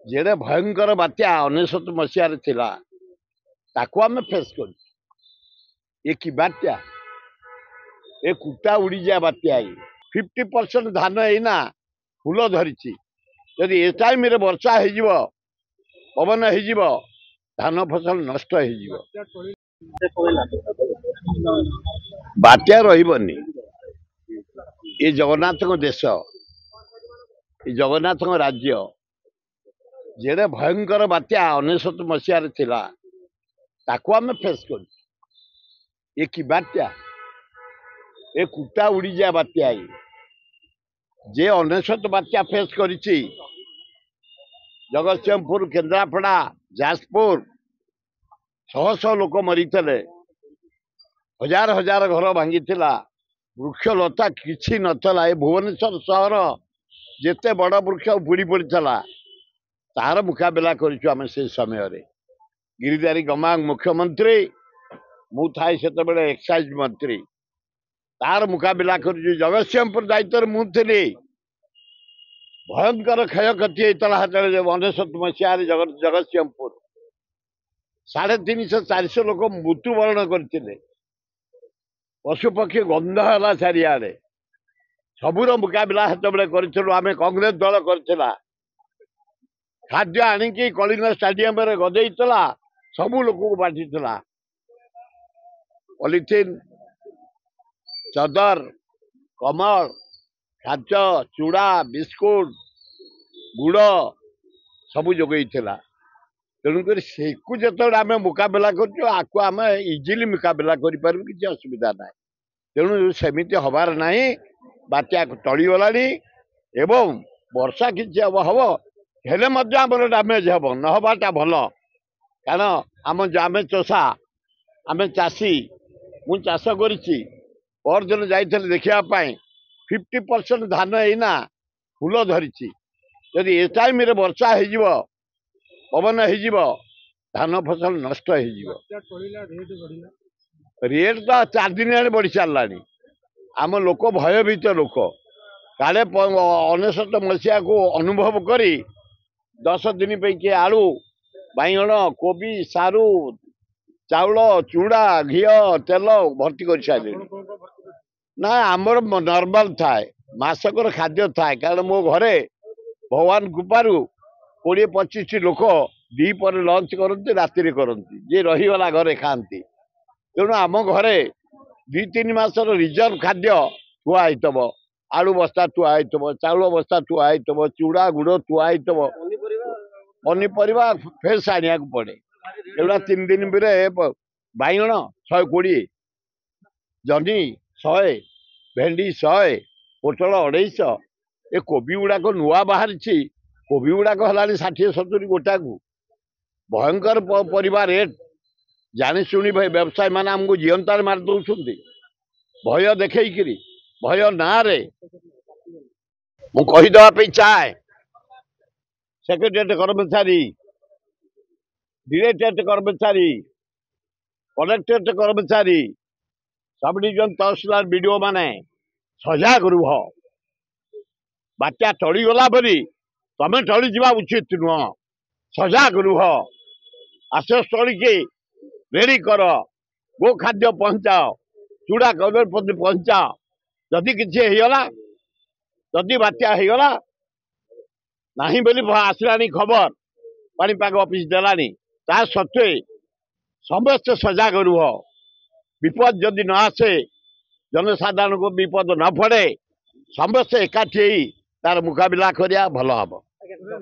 जेड़े भयंकर बात्या 19 मसीह थिला ताको आम फेस कर ये कि बात्या ए कुटा उड़ी जा बात्या 50% धान एना फूल धरी जदि ए टाइम रे वर्षा हो पवन हो धान फसल नष्ट हो बात्या रही ये जगन्नाथ देश ये जगन्नाथ राज्य जेड़े भयंकर बात्या 19 मसीह थिला ताको आम फेस कर ये कि बात्या ए कुटा उड़ी जा बात्या जे 19 बात्या फेस करिछि जगतसिंहपुर केन्द्रापड़ा जाजपुर शह शह लोक मरी हजार हजार घर भांगी वृक्षलता किछि नथला ए भुवनेश्वर सहर जेते बड़ वृक्ष बुड़ी पड़ता तार मुकाबला करें से समय गिरिधारी गमांग मुख्यमंत्री मु थाए से एक्साइज मंत्री तार मुकाबला कर जगतसिंहपुर दायित्व मुझे भयंकर क्षयक्षति होता 19 मसीह जगतसिंहपुर 350-400 लोक मृत्युवरण करते पशुपक्षी गंध है चारिड़े सबूर मुकाबला से आम कांग्रेस दल करथिला खाद्य आणिकी कलिंग स्टाडियम रे गदेइतला सबू लोक को बांटीला पॉलिथिन चदर कमल खाद्य चूड़ा बिस्कुट गुड़ सबू जोगई तेणुक से जो आम मुकाबला करम इजिली मुकाबला कर किसी असुविधा ना तेणु सेमती हबार ना बात्या टलीगला एवं वर्षा किसी हम हम हेले आमर डैमेज हम नहबाटा भल कारण आम चषा आम चाषी मु चाष कर दिन जाइए देखापी 50% धान एना फूल धरी जदि ए टाइम रे वर्षा हो पवन हो धान फसल नष्ट हो रेट तो 4 दिन बढ़ी सारा आम लोक भयभीत लोक काले 19 मसीहा को अनुभव करी 10 दिन पे किए आलू बैगण कोबी सारू चाउल चूड़ा घी तेल भर्ती कर सारे ना आमर नॉर्मल थाए मासकर खाद्य थाए कारण मो घरे भगवान कृपारू 20-25 लोक दीपर लंच करती राति करती जे रहीगला घरे खाती तेणु आम घरे 2-3 मासर रिजर्व खाद्य थुआ हो आलू बस्ता थुआ हो चाउल बस्ता थुआ हो चूड़ा गुड़ थुआ हो पनीपरिया फ्रेश आने पड़े एगुड़ा 3 दिन बैगण 120 जनी 100 भेंडी 100 पोटल 250 ए कोबी गुड़ाक नुआ बाहरी कोबी गुड़ाक है 60-70 गोटा को भयंकर परिवार रेट जानी शुणी व्यवसाय मान आमको जीवंतार मार दौरान भय देखी भय ना रे मुहीदे चाहे सेक्रेटेरिएट कर्मचारी डायरेक्टरेट कर्मचारी कलेक्टरेट कर्मचारी सब डिविजन तहसीलदार बीडीओ माने सजग रुह बात्या टलीगला परी तमें टली जा उचित नुह सजग रुह आश्रयस्थली के रेडी कर गो खाद्य पहुंचाओ चूड़ा कदली पहुंचाओ जदि किसी होगला जदि बात्या होगला नहीं बोली आसला खबर पानीपाग ऑफिस देलानी ता सत्वे समस्त सजग रुह विपद जदि न आसे जनसाधारण को विपद न पड़े समस्त एकाठी तार मुकाबला करिया भल हम।